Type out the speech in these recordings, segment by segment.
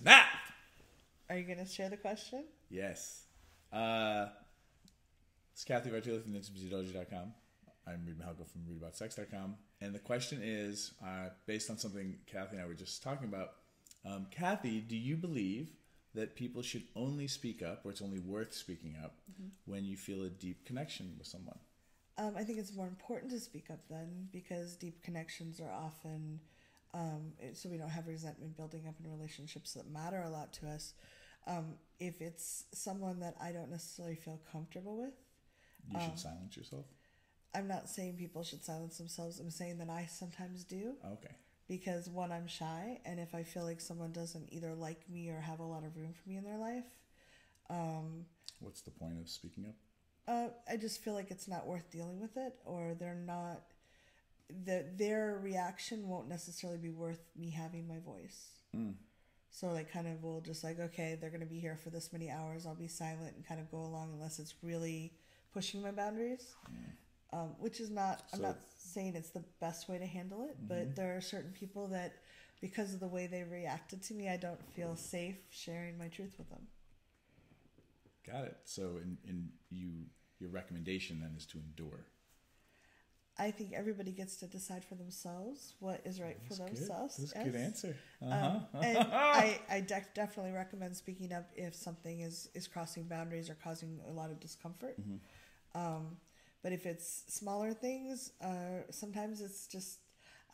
Snap! Are you going to share the question? Yes. It's Cathy from intimacydojo.com. I'm Reid from reidaboutsex.com. And the question is, based on something Cathy and I were just talking about, Cathy, do you believe that people should only speak up, or it's only worth speaking up, when you feel a deep connection with someone? I think it's more important to speak up then, because deep connections are often, so we don't have resentment building up in relationships that matter a lot to us. If it's someone that I don't necessarily feel comfortable with, you should silence yourself? I'm not saying people should silence themselves. I'm saying that I sometimes do. Okay. Because one, I'm shy, and if I feel like someone doesn't either like me or have a lot of room for me in their life, what's the point of speaking up? I just feel like it's not worth dealing with it, or they're not. Their reaction won't necessarily be worth me having my voice. So like, kind of will just like, okay, they're going to be here for this many hours. I'll be silent and kind of go along unless it's really pushing my boundaries. Which is not, I'm not saying it's the best way to handle it, but there are certain people that, because of the way they reacted to me, I don't feel safe sharing my truth with them. Got it. So your recommendation then is to endure. I think everybody gets to decide for themselves what is right for themselves. That's a good answer. And I definitely recommend speaking up if something is crossing boundaries or causing a lot of discomfort. But if it's smaller things, sometimes it's just,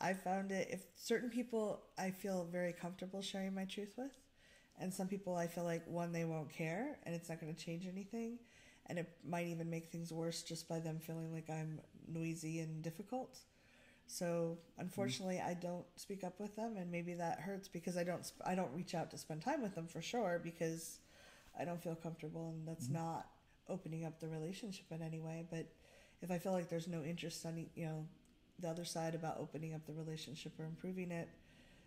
I found it, if certain people I feel very comfortable sharing my truth with, and some people I feel like, one, they won't care, and it's not going to change anything, and it might even make things worse just by them feeling like I'm noisy and difficult. So unfortunately, I don't speak up with them, and maybe that hurts because I don't reach out to spend time with them for sure, because I don't feel comfortable, and that's not opening up the relationship in any way. But if I feel like there's no interest on, the other side about opening up the relationship or improving it,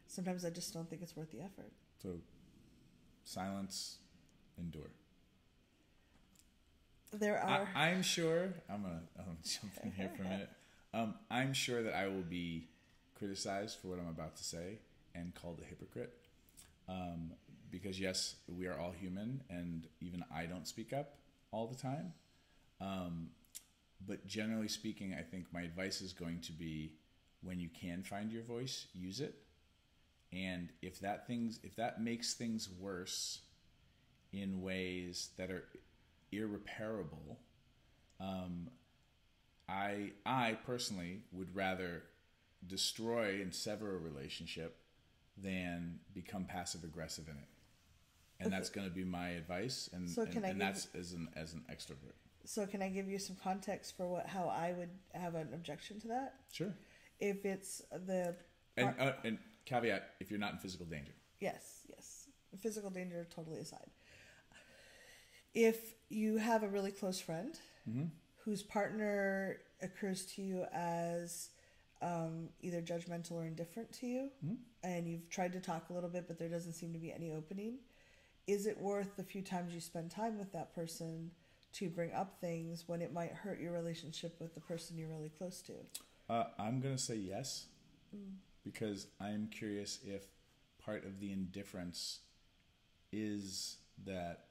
sometimes I just don't think it's worth the effort. So, silence, endure. There are. I'm sure. I'm gonna jump in here for a minute. I'm sure that I will be criticized for what I'm about to say and called a hypocrite. Because yes, we are all human, and even I don't speak up all the time. But generally speaking, I think my advice is going to be, when you can find your voice, use it. And if that makes things worse in ways that are irreparable, I personally would rather destroy and sever a relationship than become passive aggressive in it. And that's going to be my advice. And, so that's as an extrovert. So can I give you some context for how I would have an objection to that? Sure. If it's the... And caveat, if you're not in physical danger. Yes. Physical danger totally aside. If you have a really close friend whose partner occurs to you as either judgmental or indifferent to you, and you've tried to talk a little bit, but there doesn't seem to be any opening, is it worth the few times you spend time with that person to bring up things when it might hurt your relationship with the person you're really close to? I'm going to say yes, because I'm curious if part of the indifference is that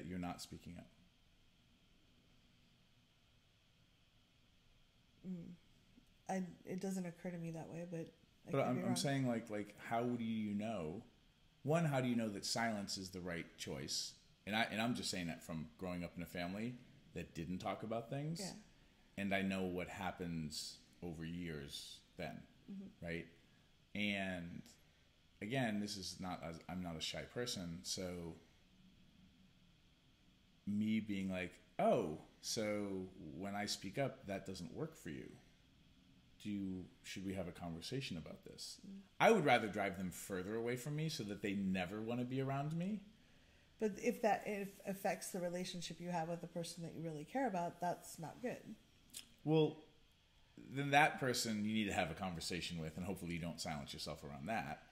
you're not speaking up. It doesn't occur to me that way, but I'm saying like how do you know? One, how do you know that silence is the right choice? And I'm just saying that from growing up in a family that didn't talk about things. Yeah. And I know what happens over years then, right? And again, I'm not a shy person, so me being like, oh, so when I speak up, that doesn't work for you. Should we have a conversation about this? I would rather drive them further away from me so that they never want to be around me. But if it affects the relationship you have with the person that you really care about, that's not good. Well, then that person you need to have a conversation with, and hopefully you don't silence yourself around that.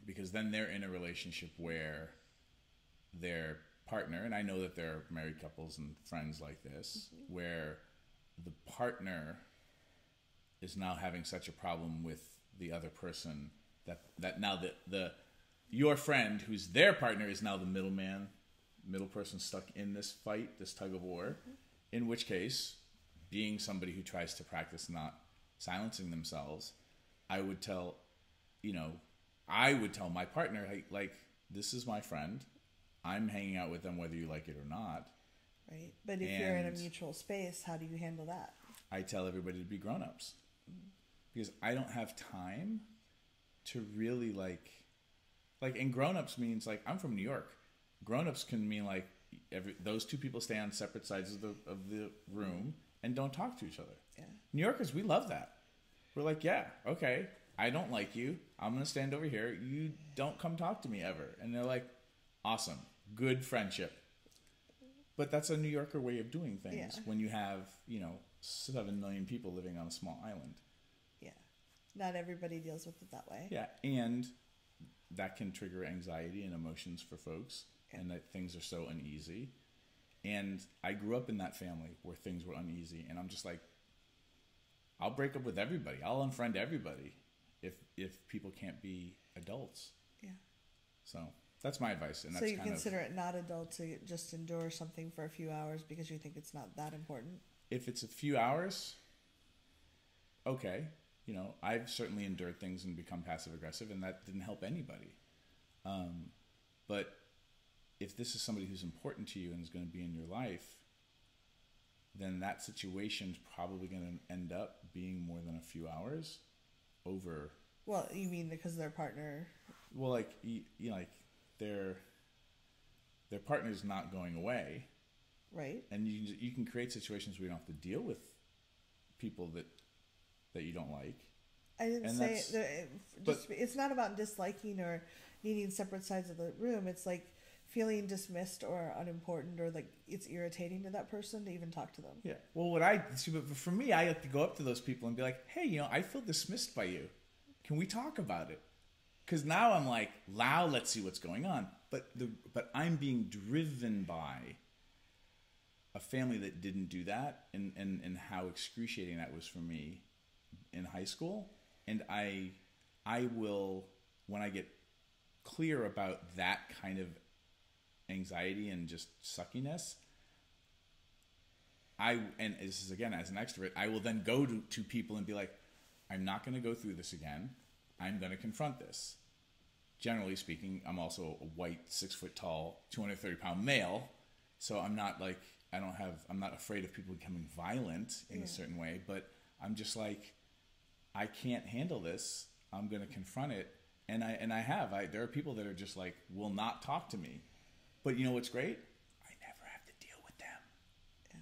Because then they're in a relationship where their partner, and I know that there are married couples and friends like this, where the partner is now having such a problem with the other person that now the your friend, who's their partner, is now the middle person stuck in this fight, this tug of war. In which case, being somebody who tries to practice not silencing themselves, I would tell my partner, like, this is my friend. I'm hanging out with them whether you like it or not. Right. But if you're in a mutual space, how do you handle that? I tell everybody to be grown-ups. Because I don't have time to really like, and grown-ups means, like, I'm from New York. Grown-ups can mean, like, those two people stay on separate sides of the room and don't talk to each other. Yeah. New Yorkers, we love that. We're like, yeah, okay, I don't like you. I'm going to stand over here. You don't come talk to me ever. And they're like, awesome, good friendship. But that's a New Yorker way of doing things when you have, 7 million people living on a small island. Yeah. Not everybody deals with it that way. Yeah, and that can trigger anxiety and emotions for folks, and that things are so uneasy. And I grew up in that family where things were uneasy, and I'm just like, I'll break up with everybody. I'll unfriend everybody if people can't be adults. Yeah. So that's my advice. And so that's you consider it not adult to just endure something for a few hours because you think it's not that important? If it's a few hours, okay. I've certainly endured things and become passive aggressive, and that didn't help anybody. But if this is somebody who's important to you and is going to be in your life, then that situation's probably going to end up being more than a few hours over. Well, you mean because their partner? Well, like their partner's not going away, right? And you can create situations where you don't have to deal with people that you don't like. I didn't say it's not about disliking or needing separate sides of the room. It's like feeling dismissed or unimportant, or like it's irritating to that person to even talk to them. Yeah. Well, but for me, I have to go up to those people and be like, hey, I feel dismissed by you. Can we talk about it? Because now I'm like, wow, let's see what's going on. But I'm being driven by a family that didn't do that, and how excruciating that was for me in high school. And I will, when I get clear about that kind of anxiety and just suckiness, and this is again as an extrovert, I will then go to people and be like, I'm not going to go through this again. I'm going to confront this. Generally speaking, I'm also a white, 6 foot tall, 230-pound male, so I'm not like, I'm not afraid of people becoming violent in a certain way, but I'm just like, I can't handle this. I'm going to confront it. And there are people that are just like, will not talk to me. But you know what's great? I never have to deal with them. Yeah.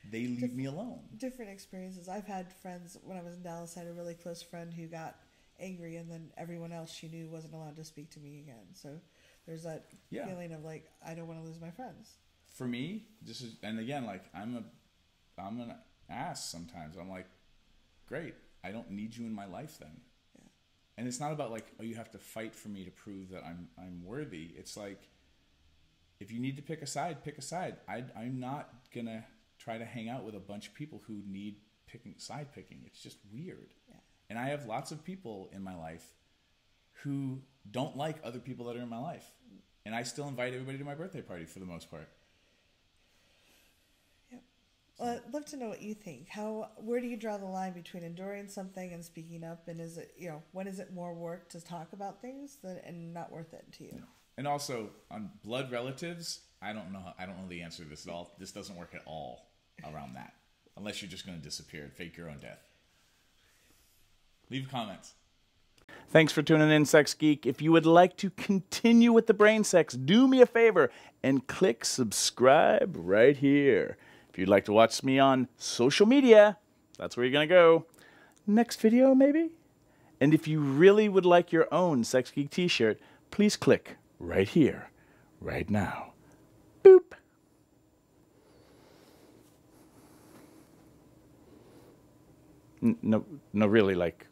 They leave me alone. Different experiences. I've had friends, when I was in Dallas, I had a really close friend who got angry, and then everyone else she knew wasn't allowed to speak to me again. So there's that feeling of like, I don't want to lose my friends. For me, and again, like I'm an ass sometimes. I'm like, great. I don't need you in my life then. Yeah. And it's not about like, oh, you have to fight for me to prove that I'm worthy. It's like, if you need to pick a side, pick a side. I'm not going to try to hang out with a bunch of people who need side picking. It's just weird. Yeah. And I have lots of people in my life who don't like other people that are in my life. And I still invite everybody to my birthday party for the most part. Well, I'd love to know what you think. Where do you draw the line between enduring something and speaking up? And is it, when is it more work to talk about things and not worth it to you? No. And also on blood relatives, I don't know the answer to this at all. This doesn't work at all around that, unless you're just going to disappear and fake your own death. Leave comments. Thanks for tuning in, Sex Geek. If you would like to continue with the brain sex, do me a favor and click subscribe right here. If you'd like to watch me on social media, that's where you're going to go. Next video, maybe? And if you really would like your own Sex Geek t-shirt, please click right here, right now. Boop. No, really, like...